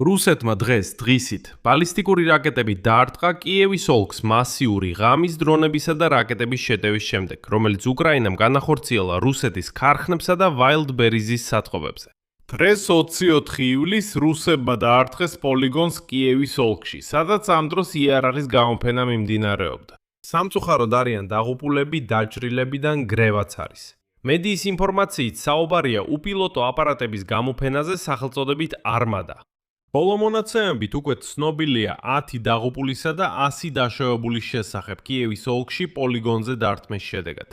რუსეთმა დღეს დღისით ბალისტიკური რაკეტები დაარტყა კიევის ოლქს მასიური ღამის დრონებისა და რაკეტების შეტევის შემდეგ, რომელიც უკრაინამ განახორციელა რუსეთის ქარხნებსა და Wildberries-ის საწყობებზე. დღეს 24 ივლისს რუსებმა დაარტყეს პოლიგონს კიევის ოლქში, სადაც ამ დროს იარაღის გამოფენა მიმდინარეობდა. სამწუხაროდ არიან დაღუპულები, დაჭრილებიდან გრევაც არის. მედიის ინფორმაციით საუბარია უპილოტო აპარატების გამოფენაზე სახელწოდებით არმადა. ბოლო მონაცემებით უკვე ცნობილია 10 დაღუპულისა და 100 დაშავებულის შესახებ კიევის ოლქში პოლიგონზე დარტყმის შედეგად.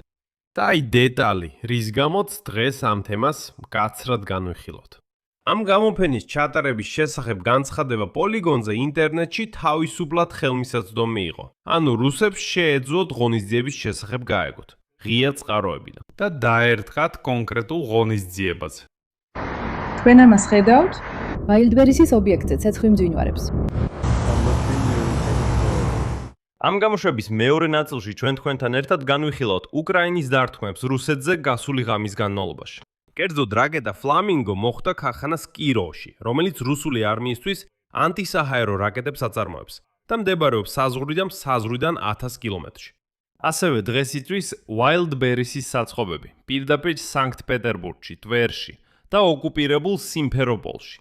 და აი დეტალი, რის გამოც დღეს ამ თემას მკაცრად განვიხილოთ. ამ გამოფენის ჩატარების შესახებ განცხადება პოლიგონზე ინტერნეტში თავისუფლად ხელმისაწვდომი იყო. ანუ რუსებს შეეძლოთ ღონისძიების შესახებ გაეგოთ. ღია წყაროებიდან და დაერთხათ კონკრეტულ ღონისძიებაზე. თქვენ ამას ხედავთ? Wildberries-ის ობიექტზე ცეცხლი მძვინვარებს. ამ გამოშვების მეორე ნაწილში ჩვენ თქვენთან ერთად განვიხილავთ უკრაინის დარტყმებს რუსეთზე გასული ღამის განმავლობაში. კერძოდ რაკეტა Flamingo მოხვდა ქარხანას კიროვში, რომელიც რუსული არმიისთვის ანტისაჰაერო რაკეტებს აწარმოებს და მდებარეობს საზღვრიდან 1000 კილომეტრში. ასევე დღეს იწვის Wildberries-ის საწყობები პირდაპირ სანქტ-პეტერბურგში, ტვერში და ოკუპირებულ სიმფეროპოლში.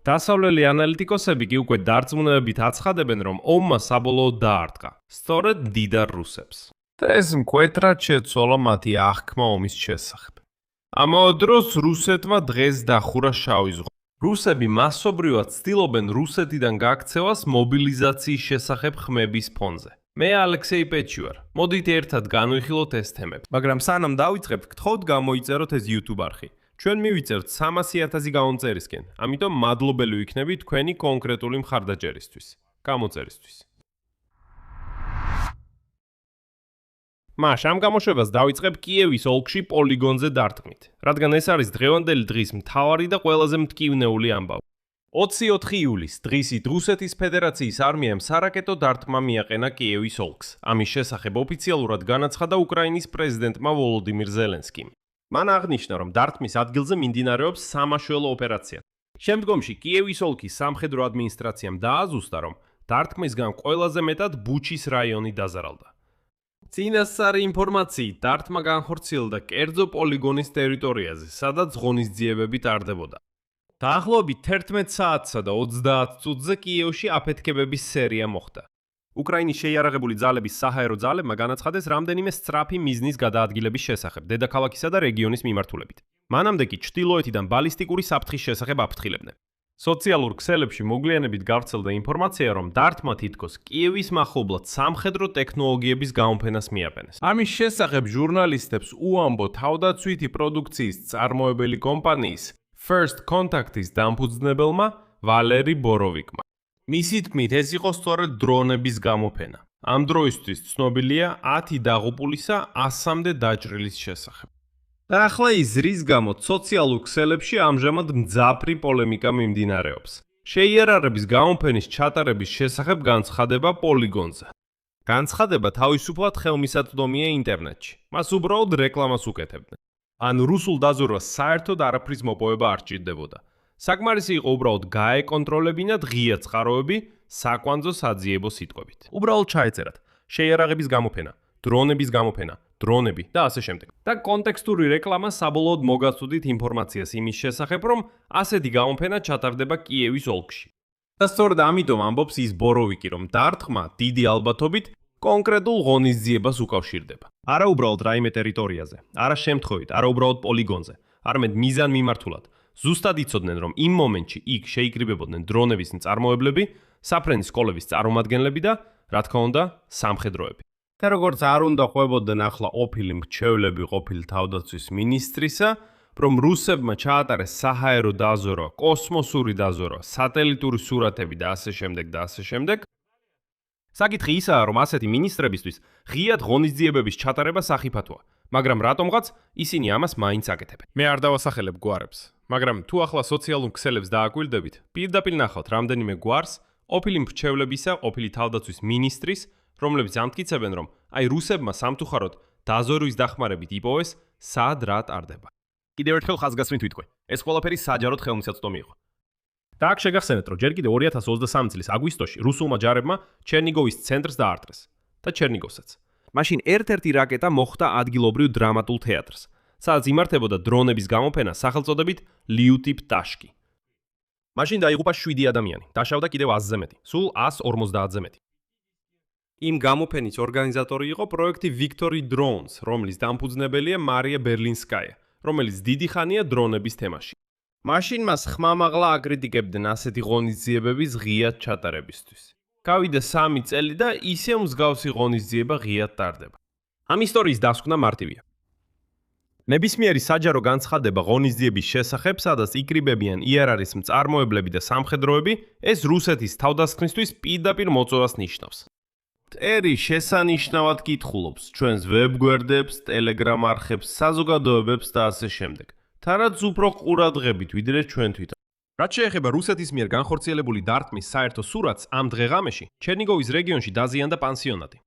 დასავლელი ანალიტიკოსები კი უკვე დარწმუნებით აცხადებენ, რომ ომმა საბოლოოდ დაარტყა, სწორედ მდიდარ რუსებს. და ეს მკვეთრად შეცვალა მათი აღქმა ომის შესახებ. ამავე დროს რუსეთმა დღეს დახურა შავი ზღვა. რუსები მასობრივად ცდილობენ რუსეთიდან გაქცევას მობილიზაციის შესახებ ხმების ფონზე. მე ალექსეი პეჩი ვარ. მოდით ერთად განვიხილოთ ეს თემები. მაგრამ სანამ დავიწყებთ, გთხოვთ გამოიწეროთ ეს YouTube არხი. ჩვენ მივიწერთ 300,000 გამომწერისკენ, ამიტომ მადლობელი ვიქნები თქვენი კონკრეტული მხარდაჭერისთვის, გამოწერისთვის. ამ გამოშვებას დავიწყებ კიევის ოლქში პოლიგონზე დარტყმით, რადგან ეს არის დღევანდელი დღის მთავარი და ყველაზე მტკივნეული ამბავი. 24 ივლისს დღისით რუსეთის ფედერაციის არმიამ სარაკეტო დარტყმა მიაყენა კიევის ოლქს. ამის შესახებ ოფიციალურად განაცხადა უკრაინის პრეზიდენტმა ვოლოდიმირ ზელენსკიმ. მან აღნიშნა, რომ დარტყმის ადგილზე მიმდინარეობს სამაშველო ოპერაცია. შემდგომში კიევის ოლქის სამხედრო ადმინისტრაციამ დააზუსტა, რომ დარტყმისგან ყველაზე მეტად ბუჩის რაიონი დაზარალდა. წინასწარი ინფორმაციით დარტყმა განხორციელდა კერძო პოლიგონის ტერიტორიაზე, სადაც ღონისძიებები ტარდებოდა. დაახლოებით 11 საათსა და 30 წუთზე კიევში აფეთქებების სერია მოხდა. უკრაინის შეიარაღებული ძალების საჰაერო ძალებმა განაცხადეს რამდენიმე სწრაფი მიზნის გადაადგილების შესახებ დედაქალაქისა და რეგიონის მიმართულებით. მანამდე კი ჩრდილოეთიდან ბალისტიკური საფრთხის შესახებ აფრთხილებდნენ. სოციალურ ქსელებში მოგვიანებით გავრცელდა ინფორმაცია, რომ დარტყმა თითქოს კიევის მახლობლად სამხედრო ტექნოლოგიების გამოფენას მიაყენეს. ამის შესახებ ჟურნალისტებს უამბო თავდაცვითი პროდუქციის წარმოებელი კომპანიის First Contact-ის დამფუძნებელმა ვალერი ბოროვიკმა. მისი თქმით, ეს იყო სწორედ დრონების გამოფენა. ამ დროისთვის ცნობილია 10 დაღუპულისა 100-მდე დაჭრილის შესახებ. და ახლა ის რის გამო სოციალურ ქსელებში ამჟამად მძაფრი პოლემიკა მიმდინარეობს. შეიარაღების გამოფენის ჩატარების შესახებ განცხადება პოლიგონზე. განცხადება თავისუფლად ხელმისაწვდომია ინტერნეტში. მას უბრალოდ რეკლამას უკეთებდნენ. ან რუსულ დაზვერვას საერთოდ არაფრის მოპოვება არ სჭირდებოდა. საკმარისი იყო უბრალოდ გაეკონტროლებინათ ღია წყაროები საკვანძო საძიებო სიტყვებით. უბრალოდ ჩაეწერათ შეიარაღების გამოფენა, დრონების გამოფენა, დრონები და ასე შემდეგ. და კონტექსტური რეკლამა საბოლოოდ მოგაცუდით ინფორმაციას იმის შესახებ, რომ ასეთი გამოფენა ჩატარდება კიევის ოლქში. და სწორედ ამიტომ ამბობს ის ბოროვიკი, რომ დარტყმა დიდი ალბათობით კონკრეტულ ღონისძიებას უკავშირდება. არა უბრალოდ რაიმე ტერიტორიაზე, არა შემთხვევით, არა უბრალოდ პოლიგონზე, არამედ მიზან მიმართულად. ზუსტად იცოდნენ, რომ იმ მომენტში იქ შეიკრიბებოდნენ დრონების მწარმოებლები, საფრენის სკოლების წარმომადგენლები და, რა თქმა უნდა, სამხედროები. და როგორც არ უნდა ყვებოდნენ ახლა ყოფილი მრჩევლები ყოფილი თავდაცვის მინისტრისა, რომ რუსებმა ჩაატარეს საჰაერო დაზვერვა, კოსმოსური დაზვერვა, სატელიტური სურათები და ასე შემდეგ და ასე შემდეგ. საკითხი ისაა, რომ ასეთი მინისტრებისთვის ღიად ღონისძიებების ჩატარება სახიფათოა, მაგრამ რატომღაც ისინი ამას მაინც აკეთებენ. მე არ დავასახელებ გვარებს, მაგრამ თუ ახლა სოციალურ ქსელებს დააკვირდებით, პირდაპირ ნახავთ რამდენიმე გვარს ყოფილი მრჩევლებისა, ყოფილი თავდაცვის მინისტრის, რომლებიც ამტკიცებენ, რომ აი რუსებმა სამწუხაროდ დაზვერვის დახმარებით იპოვეს, სად რა ტარდება. კიდევ ერთხელ ხაზგასმით ვიტყვი, ეს ყველაფერი საჯაროდ ხელმისაწვდომი იყო. და აქ შეგახსენეთ, რომ ჯერ კიდევ 2023 წლის აგვისტოში რუსულმა ჯარებმა ჩერნიგოვის ცენტრს დაარტყეს და ჩერნიგოვსაც. მაშინ ერთ-ერთი რაკეტა მოხვდა ადგილობრივ დრამატულ თეატრს, სადაც იმართებოდა დრონების გამოფენა სახელწოდებით ლიუტი პტაშკი. მაშინ დაიღუპა 7 ადამიანი, დაშავდა კიდევ 100-ზე მეტი, სულ 150-ზე მეტი. იმ გამოფენის ორგანიზატორი იყო პროექტი Victory Drones, რომლის დამფუძნებელია მარია ბერლინსკაია, რომელიც დიდი ხანია დრონების თემაში. მაშინ მას ხმამაღლა აკრიტიკებდნენ ასეთი ღონისძიებების ღიად ჩატარებისთვის. გავიდა 3 წელი და ისევ მსგავსი ღონისძიება ღიად ტარდება. ამ ისტორიის დასკვნა მარტივია. ნებისმიერი საჯარო განცხადება ღონისძიების შესახებ, სადაც იკრიბებიან იარარის მწარმოებლები და სამხედროები, ეს რუსეთის თავდასხმისთვის პირდაპირ მოწვევას ნიშნავს. მტერი შესანიშნავად კითხულობს ჩვენს ვებგვერდებს, ტელეგრამ არხებს, საზოგადოებებს და ასე შემდეგ. თარაც უფრო ყურადღებით ვიდრე ჩვენ თვითონ. რაც შეეხება რუსეთის მიერ განხორციელებული დარტყმის საერთო სურათს, ამ დღე-ღამეში ჩერნიგოვის რეგიონში დაზიანდა პანსიონატი.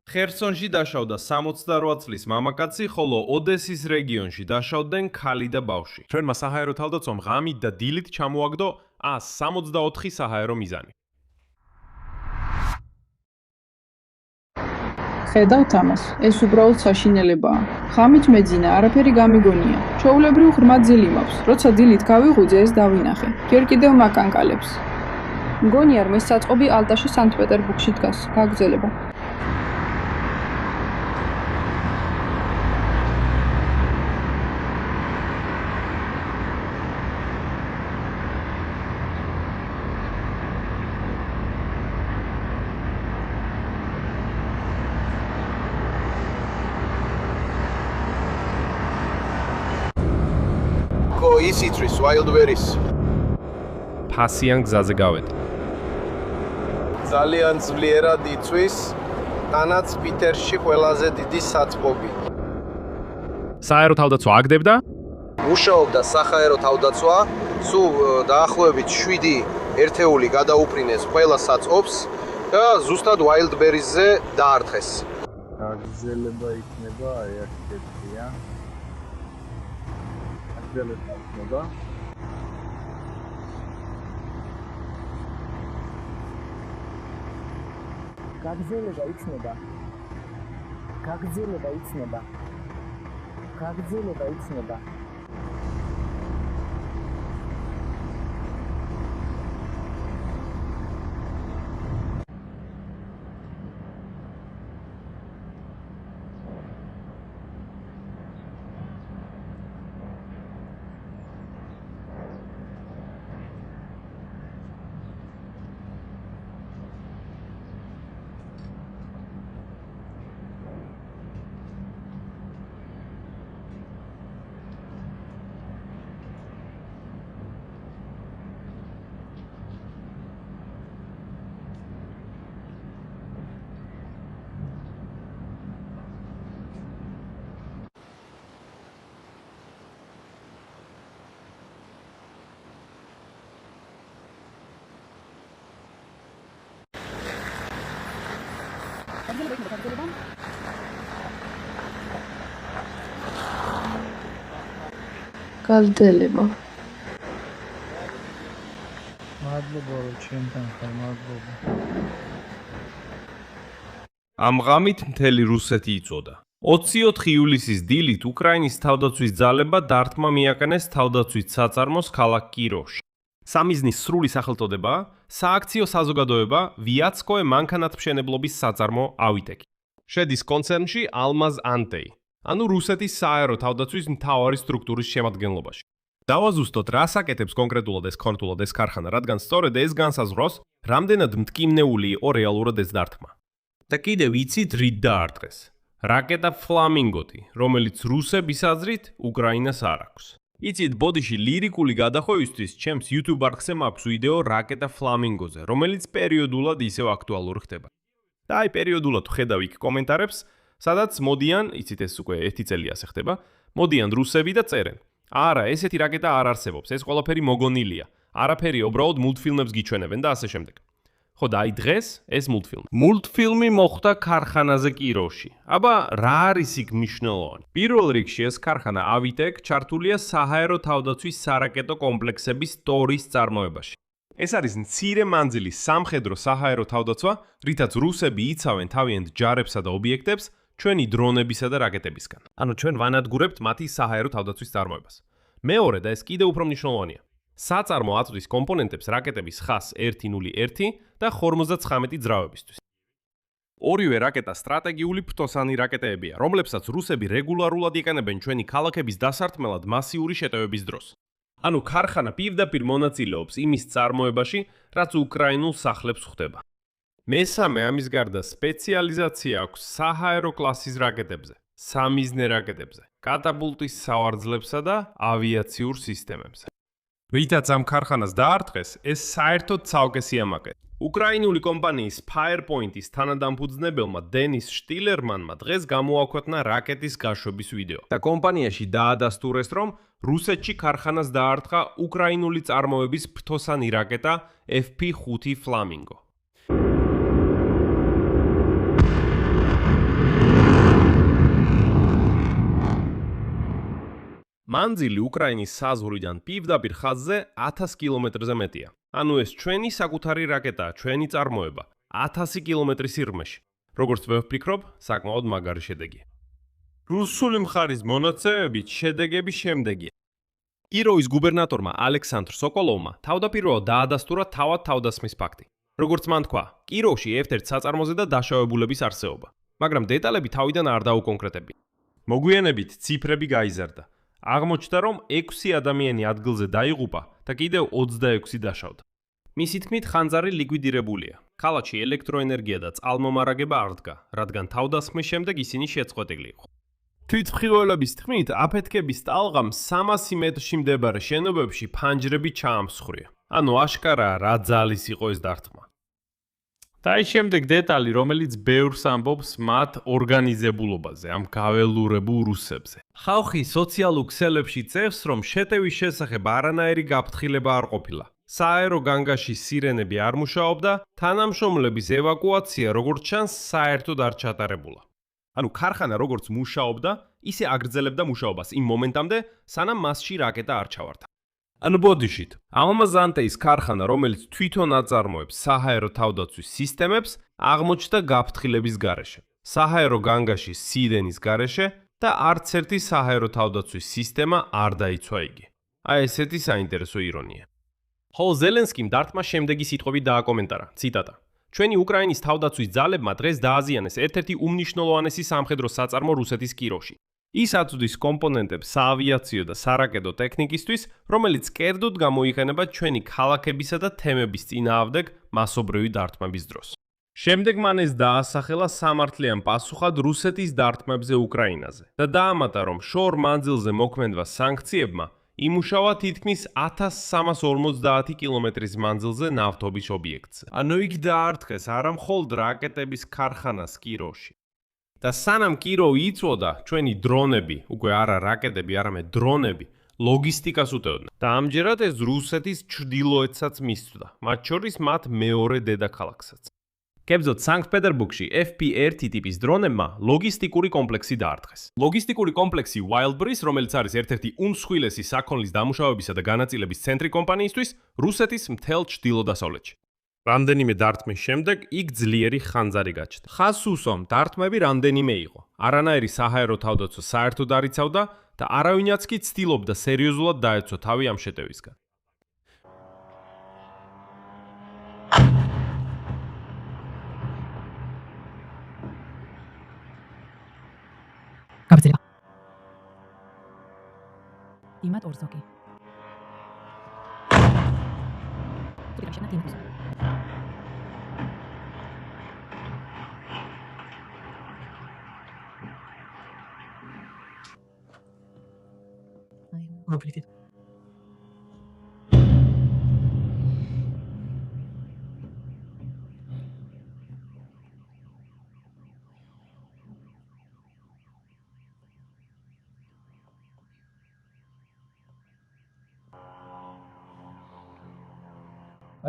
ხერსონში დაშავდა 68 წლის მამაკაცი, ხოლო ოდესის რეგიონში დაშავდნენ ქალი და ბავშვი. ჩვენმა საჰაერო თავდაცვამ ღამით და დილით ჩამოაგდო 164 საჰაერო მიზანი. ხედავთ ამას, ეს უბრალოდ საშინელებაა. ღამით მეძინა, არაფერი გამიგონია. ჩვეულებრივ ღრმა ძილი მაქვს, როცა დილით გავიღუძე, ეს დავინახე. ჯერ კიდევ მაკანკალებს. მგონია რომ ეს საწყობი ალტაში სანქტ-პეტერბურგში დგას. გაგრძელება. ისიტრის ვაილდბერის ფასიან გზაზე გავედი. ძალიან ძლიერად იწვის, თანაც პიტერში ყველაზე დიდი საწყობი. საჰაერო თავდაცვა აგდებდა? მუშაობდა სახაერო თავდაცვა, სულ დაახლოებით 7 ერთეული გადაუფრინეს ყველა საწყობს და ზუსტად ვაილდბერისზე დაარტყეს. გაგრძელება იქნება აი აქ კეთია. გაგრძელება იქნება. გაგრძელება იქნება. გაგრძელება იქნება. გაგრძელება იქნება. გაგრძელება. მადლობა რომ ჩემთან ხარ, მადლობა. ამ ღამით მთელი რუსეთი იწოდა. 24 ივლისის დილით უკრაინის თავდაცვის ძალებმა დარტყმა მიაყენეს თავდაცვის საწარმოს ქალაქ კიროვში. სამიზნის სრული სახელწოდებაა სააქციო საზოგადოება ვიაცკოე მანქანათმშენებლობის საწარმო ავიტეკი. შედის კონცერნში ალმაზ ანტეი, ანუ რუსეთის სააერო თავდაცვის მთავარი სტრუქტურის შემადგენლობაში. დავაზუსტოთ, რას აკეთებს კონკრეტულად ეს ქორწილად ეს ქარხანა, რადგან სწორედ ეს განსაზღვრავს, რამდენად მტკივნეული იყო რეალურად ეს დარტყმა. და კიდევ იცით რით დაარტყეს? რაკეტა ფლამინგოთი, რომელიც რუსების აზრით უკრაინას არ აქვს. იცით, ბოდიში ლირიკული გადახვევისთვის ჩემს YouTube არხზე მაქვს ვიდეო რაკეტა ფლამინგოზე, რომელიც პერიოდულად ისევ აქტუალური ხდება. და აი პერიოდულად ხედავ იქ კომენტარებს, სადაც მოდიან, იცით ეს უკვე 1 წელი ასე ხდება, მოდიან რუსები და წერენ. არა, ესეთი რაკეტა არ არსებობს, ეს ყველაფერი მოგონილია. არაფერი, უბრალოდ მულტფილმებს გიჩვენებენ და ასე შემდეგ. ხო და აი დღეს ეს მულტფილმი. მულტფილმი მოხდა ქარხანაზე კიროვში. აბა რა არის იქ მნიშვნელოვანი? პირველ რიგში ეს ქარხანა ავიტეკ ჩართულია საჰაერო თავდაცვის სარაკეტო კომპლექსების ტორის წარმოებაში. ეს არის მცირე მანძილის სამხედრო საჰაერო თავდაცვა, რითაც რუსები იცავენ თავიანთ ჯარებსა და ობიექტებს ჩვენი დრონებისა და რაკეტებისგან. ანუ ჩვენ ვანადგურებთ მათი საჰაერო თავდაცვის წარმოებას. მეორე და ეს კიდევ უფრო მნიშვნელოვანია. საწარმო აწვდის კომპონენტებს რაკეტების ხას 101 და 59 ძრავებისთვის. ორივე რაკეტა სტრატეგიული ფრთოსანი რაკეტებია, რომლებსაც რუსები რეგულარულად იყენებენ ჩვენი ქალაქების დასარტყმელად მასიური შეტევების დროს. ანუ ქარხანა პირდაპირ მონაწილეობს იმის წარმოებაში, რაც უკრაინულ სახლებს ხვდება. მესამე ამის გარდა სპეციალიზაცია აქვს საჰაერო კლასის რაკეტებზე, სამიზნე რაკეტებზე, კატაპულტის სავარძლებსა და ავიაციურ სისტემებზე. რითაც ამ ქარხანას დაარტყეს, ეს საერთოდ ცალკე სიამაყე. უკრაინული კომპანიის Firepoint-ის თანადამფუძნებელმა დენის შტილერმანმა დღეს გამოაქვეყნა რაკეტის გაშვების ვიდეო და კომპანიაში დაადასტურეს, რომ რუსეთში ქარხანას დაარტყა უკრაინული წარმოების ფრთოსანი რაკეტა FP5 Flamingo. მანძილი უკრაინის საზღვრიდან პირდაპირ ხაზზე 1000 კილომეტრზე მეტია. ანუ ეს ჩვენი საკუთარი რაკეტაა, ჩვენი წარმოება 1000 კილომეტრის სიღრმეში. როგორც ვფიქრობ, საკმაოდ მაგარი შედეგია. რუსული მხარის მონაცემებით შედეგები შემდეგია. კიროვის გუბერნატორმა ალექსანდრ სოკოლოვმა თავდაპირველად დაადასტურა თავად თავდასხმის ფაქტი. როგორც მან თქვა, კიროვში ერთ-ერთ საწარმოზე და დაშავებულების არსებობა, მაგრამ დეტალები თავიდან არ დაუკონკრეტებია. მოგვიანებით ციფრები გაიზარდა. აღმოჩნდა, რომ 6 ადამიანი ადგილზე დაიღუპა და კიდევ 26 დაშავდა. მისი თქმით, ხანძარი ლიკვიდირებულია. ქალაქში ელექტროენერგია და წყალმომარაგება არ დგა, რადგან თავდასხმის შემდეგ ისინი შეწყვეტილი იყო. თვითმხილველების თქმით, აფეთქების ტალღამ 300 მეტრში მდებარე შენობებში ფანჯრები ჩაამსხვრია. ანუ აშკარაა, რა ძალის იყო ეს დარტყმა. და ის შემდეგ დეტალი, რომელიც ბევრს ამბობს მათ ორგანიზებულობაზე, ამ გაველურებულ რუსებზე. ხალხი სოციალურ ქსელებში წერს, რომ შეტევის შესახებ არანაირი გაფრთხილება არ ყოფილა. სააერო განგაში სირენები არ მუშაობდა, თანამშრომლების ევაკუაცია, როგორც ჩანს, საერთოდ არ ჩატარებულა. ანუ ქარხანა როგორც მუშაობდა, ისე აგრძელებდა მუშაობას იმ მომენტამდე, სანამ მასში რაკეტა არ ჩავარდა. ანუ ბოდიშით, ალმაზანტეის ქარხანა, რომელიც თვითონ აწარმოებს საჰაერო თავდაცვის სისტემებს, აღმოჩნდა გაფრთხილების გარეშე. საჰაერო განგაში სირენის გარეშე და არც ერთი საჰაერო თავდაცვის სისტემა არ დაიცვა იგი. აი ესეთი საინტერესო ირონია. ხოლო ზელენსკიმ დარტყმას შემდეგი სიტყვები დააკომენტარა, ციტატა: ჩვენი უკრაინის თავდაცვის ძალებმა დღეს დააზიანეს ერთ-ერთი უმნიშვნელოვანესი სამხედრო საწარმო რუსეთის კიროვში. ის აწვდის კომპონენტებს საავიაციო და სარაკეტო ტექნიკისთვის, რომელიც კერძოდ გამოიყენება ჩვენი ქალაქებისა და თემების წინააღმდეგ მასობრივი დარტყმების დროს. შემდეგ მან ეს დაასახელა სამართლიან პასუხად რუსეთის დარტყმებზე უკრაინაზე და დაამატა, რომ შორ მანძილზე მოქმედმა სანქციებმა იმუშავა თითქმის 1350 კილომეტრის მანძილზე ნავთობის ობიექტზე. ანუ იქ დაარტყეს არა მხოლოდ რაკეტების ქარხანას კიროვში. და სანამ კიროვი იწვოდა, ჩვენი დრონები, უკვე არა რაკეტები, არამედ დრონები, ლოგისტიკას უტევდნენ. და ამჯერად ეს რუსეთის ჩრდილოეთსაც მისცდა, მათ შორის მათ მეორე დედაქალაქსაც. კერძოდ სანქტ-პეტერბურგში FP1 ტიპის დრონებმა ლოგისტიკური კომპლექსი დაარტყეს. ლოგისტიკური კომპლექსი Wildberries, რომელიც არის ერთ-ერთი უმსხვილესი საქონლის დამუშავებისა და განაწილების ცენტრი კომპანიისთვის, რუსეთის მთელ ჩრდილო-დასავლეთში. რამდენიმე დარტყმის შემდეგ იქ ძლიერი ხანძარი გაჩნდა. ხაზს უსვამ, დარტყმები რამდენიმე იყო. არანაირი საჰაერო თავდაცვა საერთოდ არ იცავდა და არავინაც კი ცდილობდა სერიოზულად დაეცვა თავი ამ შეტევისგან. გაბრძელა. იმათ ორსოკი. თვითონ შენატინოს. Mobility.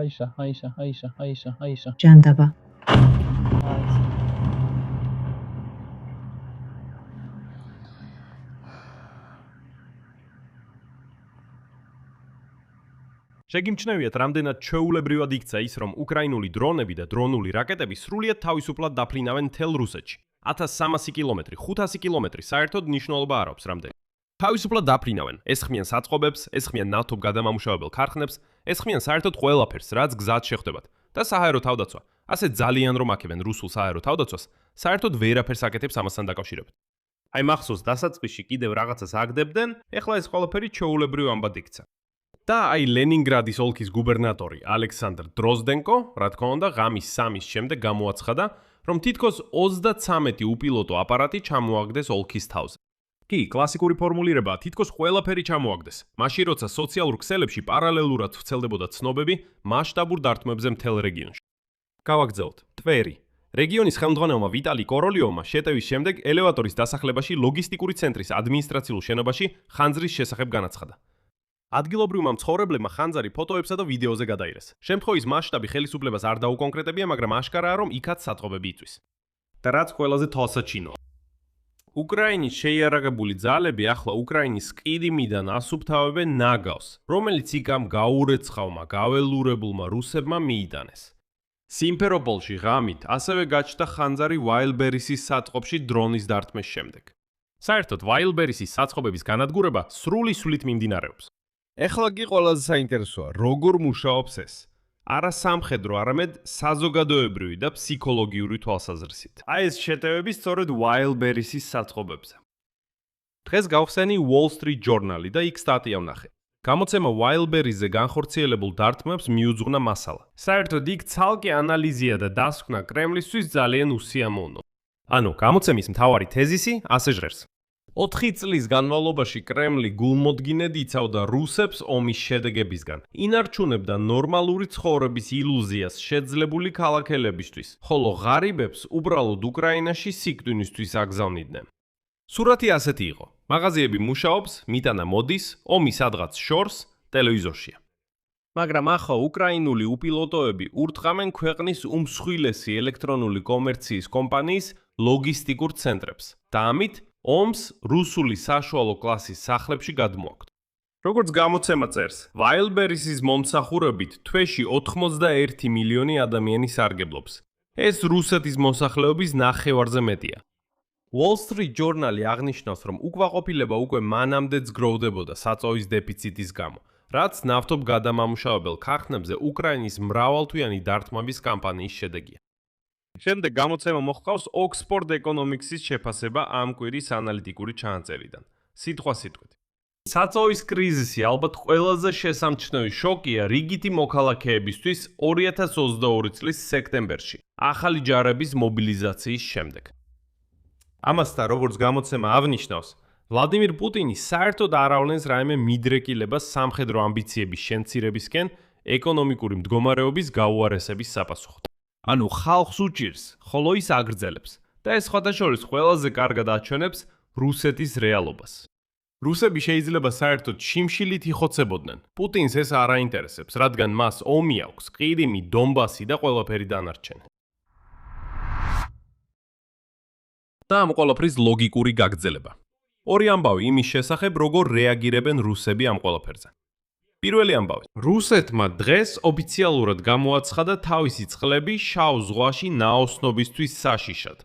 Aisha. ჟანდაბა. შეგიმჩნევიათ, რამდენად ჩვეულებრივად იქცა ის, რომ უკრაინული დრონები და დრონული რაკეტები სრულიად თავისუფლად დაფრინავენ მთელ რუსეთში. 1300 კილომეტრი, 500 კილომეტრი საერთოდ მნიშვნელობა არ აქვს რამდენი. თავისუფლად დაფრინავენ. ესხმიან საწყობებს, ესხმიან ნავთობ გადამამუშავებელ ქარხნებს, ესხმიან საერთოდ ყველაფერს, რაც გზად შეხვდებათ. და საჰაერო თავდაცვა. ასე ძალიან რომ აქებენ რუსულ საჰაერო თავდაცვას, საერთოდ ვერაფერს აკეთებს ამასთან დაკავშირებით. აი მახსოვს დასაწყისში კიდევ რაღაცას აგდებდნენ, ეხლა ეს ყველაფერი ჩვეულებრივ ამბად იქცა. და აი ლენინგრადის ოლქის გუბერნატორი ალექსანდრ დროზდენკო, რა თქმა უნდა, ღამის 3-ის შემდეგ გამოაცხადა, რომ თითქოს 33 უპილოტო აპარატი ჩამოაგდეს ოლქის თავზე. კი, კლასიკური ფორმულირება, თითქოს ყველაფერი ჩამოაგდეს. მაშინ როცა სოციალურ ქსელებში პარალელურად ვრცელდებოდა ცნობები მასშტაბურ დარტყმებზე მთელ რეგიონში. გავაგრძელოთ. tveri. რეგიონის ხელმძღვანელმა ვიტალი კოროლიოვმა შეტევის შემდეგ ელევატორის დასახლებაში ლოგისტიკური ცენტრის ადმინისტრაციულ შენობაში ხანძრის შესახებ განაცხადა. ადგილობრივმა მცხოვრებლებმა ხანძარი ფოტოებსა და ვიდეოზე გადაიღეს. შემთხვევის მასშტაბი ხელისუფლებას არ დაუკონკრეტებია, მაგრამ აშკარაა, რომ იქაც საწყობები იწვის. და რაც ყველაზე თვალსაჩინოა. უკრაინის შეიარაღებული ძალები ახლა უკრაინის ყირიმიდან ასუფთავებენ ნაგავს, რომელიც იქამ გაურეცხავმა, გაველურებულმა რუსებმა მიიტანეს. სიმფეროპოლში ღამით ასევე გაჩნდა ხანძარი ვაილბერისის საწყობში დრონის დარტყმის შემდეგ. საერთოდ ვაილბერისის საწყობების განადგურება სრული სულით მიმდინარეობს. ეხლა კი ყველაზე საინტერესოა, როგორ მუშაობს ეს. არა სამხედრო, არამედ საზოგადოებრივი და ფსიქოლოგიური თვალსაზრისით. აი ეს შეტევები სწორედ ვაილბერისის საწყობებზე. დღეს გავხსენი Wall Street Journal და იქ სტატია ვნახე. გამოცემა ვაილბერიზე განხორციელებულ დარტყმებს მიუძღვნა მასალა. საერთოდ იქ ცალკე ანალიზია და დასკვნა კრემლისთვის ძალიან უსიამოვნო. ანუ, გამოცემის მთავარი თეზისი ასე ჟღერს. 4 წლის განმავლობაში კრემლი გულმოდგინედ იცავდა რუსებს ომის შედეგებისგან. ინარჩუნებდა ნორმალური ცხოვრების ილუზიას შეძლებული ქალაქელებისთვის, ხოლო ღარიბებს უბრალოდ უკრაინაში სიკვდილისთვის აგზავნიდნენ. სურათი ასეთი იყო. მაღაზიები მუშაობს, მიტანა მოდის, ომი სადღაც შორს, ტელევიზორშია. მაგრამ ახლა უკრაინული უპილოტოები ურტყამენ ქვეყნის უმსხვილესი ელექტრონული კომერციის კომპანიის ლოგისტიკურ ცენტრებს და ამით ომს რუსული საშუალო კლასის სახლებში გადმოაქვთ. როგორც გამოცემა წერს, ვაილბერისის მომსახურებით თვეში 81 მილიონი ადამიანი სარგებლობს. ეს რუსეთის მოსახლეობის ნახევარზე მეტია. Wall Street Journal-ი აღნიშნავს, რომ უკმაყოფილება უკვე მანამდეც გროვდებოდა საწოვის დეფიციტის გამო, რაც ნავთობ გადამამუშავებელ ქარხნებზე უკრაინის მრავალთვიანი დარტყმების კამპანიის შედეგია. შემდეგ გამოცემა მოჰყავს Oxford Economics-ის შეფასება ამ კვირის ანალიტიკური ჩანაწერიდან. სიტყვასიტყვით. საწოვის კრიზისი ალბათ ყველაზე შესამჩნევი შოკია რიგითი მოქალაქეებისთვის 2022 წლის სექტემბერში, ახალი ჯარების მობილიზაციის შემდეგ. ამასთან, როგორც გამოცემა აღნიშნავს, ვლადიმირ პუტინი საერთოდ არ ავლენს რაიმე მიდრეკილებას სამხედრო ამბიციების შემცირებისკენ ეკონომიკური მდგომარეობის გაუარესების საპასუხოდ. ანუ ხალხს უჭირს, ხოლო ის აგრძელებს და ეს სხვადასხვა ყველაზე კარგად აჩვენებს რუსეთის რეალობას. რუსები შეიძლება საერთოდ შიმშილით იხოცებოდნენ. პუტინს ეს არ აინტერესებს, რადგან მას ომი აქვს, ყირიმი, დონბასი და ყველაფერი დანარჩენი. და ამ ყველაფრის ლოგიკური გაგრძელება. ორი ამბავი იმის შესახებ, როგორ რეაგირებენ რუსები ამ ყველაფერზე. პირველი ამბავი. რუსეთმა დღეს ოფიციალურად გამოაცხადა თავისი წყლები შავ ზღვაში ნაოსნობისთვის საშიშად.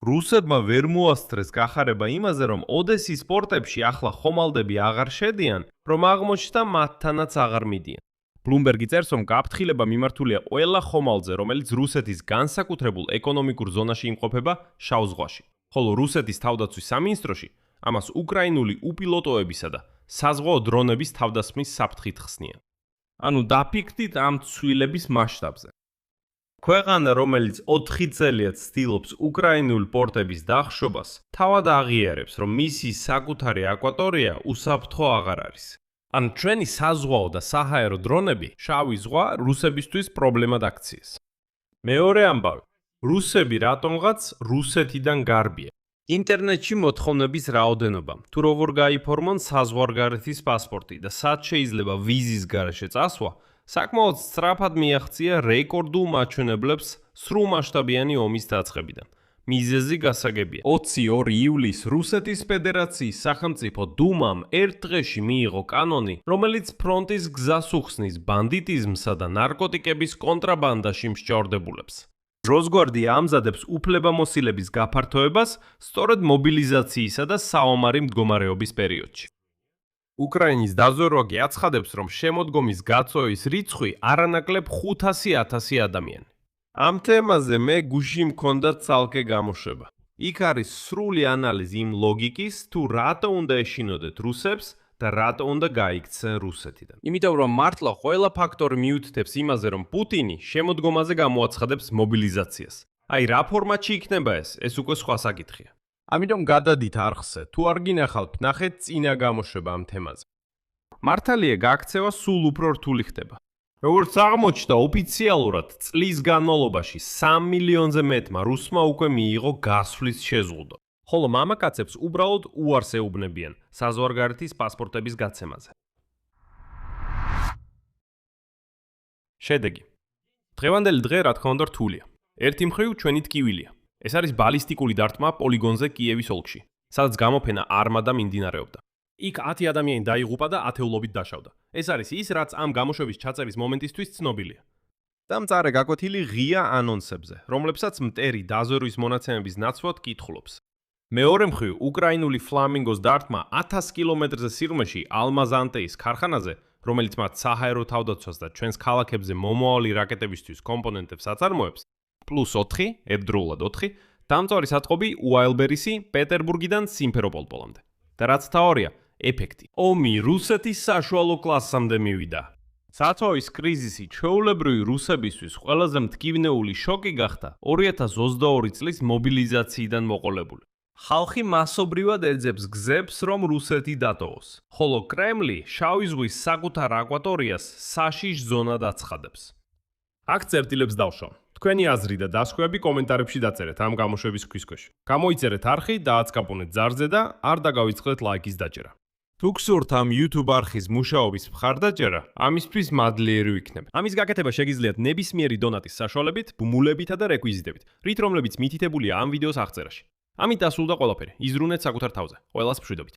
რუსებმა ვერ მოასწრეს გახარება იმაზე, რომ ოდესის პორტებში ახლა ხომალდები აღარ შედიან, რომ აღმოჩნდა მათთანაც აღარ მიდიან. Bloomberg წერს, რომ გაფრთხილება მიმართულია ყველა ხომალდზე, რომელიც რუსეთის განსაკუთრებულ ეკონომიკურ ზონაში იმყოფება შავ ზღვაში. ხოლო რუსეთის თავდაცვის სამინისტროში ამას უკრაინული უპილოტოებისა და საზღვაო დრონების თავდასხმის საფრთხით ხსნიან. ანუ დაფიქრდით ამ ცვლილების მასშტაბზე. ქვეყანა, რომელიც 4 წელია ცდილობს უკრაინულ პორტების დახშობას, თავად აღიარებს, რომ მისი საკუთარი აკვატორია უსაფრთხო აღარ არის. ან ჩვენი საზღვაო და საჰაერო დრონები შავი ზღვა რუსებისთვის პრობლემად აქციეს. მეორე ამბავი. რუსები რატომღაც რუსეთიდან გარბიან. ინტერნეტში მოთხოვნების რაოდენობა, თუ როგორ გაიფორმონ საზღვარგარეთის პასპორტი და სად შეიძლება ვიზის გარეშე წასვლა, საკმაოდ სწრაფად მიაღწია რეკორდულ მაჩვენებლებს სრულმასშტაბიანი ომის დაწყებიდან. მიზეზი გასაგებია. 22 ივლისს რუსეთის ფედერაციის სახელმწიფო დუმამ ერთ დღეში მიიღო კანონი, რომელიც ფრონტის გზას უხსნის ბანდიტიზმსა და ნარკოტიკების კონტრაბანდაში მსჯავრდებულებს. როზგვარდი ამზადებს უფლებამოსილების გაფართოებას სწორედ მობილიზაციისა და საომარი მდგომარეობის პერიოდში. უკრაინის დაზვერვა კი აცხადებს, რომ შემოდგომის გაწვევის რიცხვი არანაკლებ 500,000 ადამიანი. ამ თემაზე მე გუშინ მქონდა ცალკე გამოშვება. იქ არის სრული ანალიზი იმ ლოგიკის, თუ რატო უნდა ეშინოდეთ რუსებს და რატო უნდა გაიქცენ რუსეთიდან. იმიტომ რომ მართლა ყველა ფაქტორი მიუთითებს იმაზე, რომ პუტინი შემოდგომაზე გამოაცხადებს მობილიზაციას. აი რა ფორმატში იქნება ეს უკვე სხვა საკითხია. ამიტომ გადადით არხზე, თუ არ გინახავთ, ნახეთ წინა გამოშვება ამ თემაზე. მართალია გაქცევა სულ უფრო რთული ხდება. როგორც აღმოჩნდა, ოფიციალურად წლის განმავლობაში 3 მილიონზე მეტმა რუსმა უკვე მიიღო გასვლის შეზღუდვა. ხოლო მამაკაცებს უბრალოდ უარს ეუბნებიან საზღვარგარეთის პასპორტების გაცემაზე. შედეგი. დღევანდელი დღე რა თქმა უნდა რთულია. ერთი მხრივ ჩვენი ტკივილია. ეს არის ბალისტიკური დარტყმა პოლიგონზე კიევის ოლქში, სადაც გამოფენა არმადა მიმდინარეობდა. იქ 10 ადამიანი დაიღუპა და ათეულობით დაშავდა. ეს არის ის, რაც ამ გამოშვების ჩაწერის მომენტისთვის ცნობილია. და მწარე გაკვეთილი ღია ანონსებზე, რომლებსაც მტერი დაზვერვის მონაცემების ნაცვლად კითხულობს. მეორე მხრივ, უკრაინული ფლამინგოს დარტყმა 1000 კილომეტრზე სიღრმეში ალმაზანტეის ქარხანაზე, რომელიც მათ საჰაერო თავდაცვას და ჩვენს ქალაქებზე მომავალი რაკეტებისთვის კომპონენტებს აწარმოებს, +4, ერთდროულად 4, დამწვარი საწყობი უაილბერისი პეტერბურგიდან სიმფეროპოლამდე. და რაც თავარია, ეფექტი. ომი რუსეთის საშუალო კლასამდე მივიდა. საწვავის კრიზისი ჩვეულებრივი რუსებისთვის ყველაზე მტკივნეული შოკი გახდა 2022 წლის მობილიზაციიდან მოყოლებული. ხალხი მასობრივად ეძებს გზებს, რომ რუსეთი დატოვოს, ხოლო კრემლი შავი ზღვის საკუთარ აკვატორიას საშიშ ზონად აცხადებს. აქ წერტილებს დავშვა. თქვენი აზრი და დასკვები კომენტარებში დაწერეთ ამ გამოშვების ქვისქვეშ. გამოიწერეთ არხი, დააცკაპუნეთ ზარზე და არ დაგავიწყდეთ ლაიკის დაჭერა. თუ გსურთ ამ YouTube არხის მუშაობის მხარდაჭერა, ამისთვის მადლიერი ვიქნებ. ამის გაკეთება შეგიძლიათ ნებისმიერი დონატის საშუალებით, ბმულებითა და რეკვიზიტებით, რით რომლებიც მითითებულია ამ ვიდეოს აღწერაში. ამით დასრულდა ყველაფერი. იზრუნეთ საკუთარ თავზე. ყველას მშვიდობით.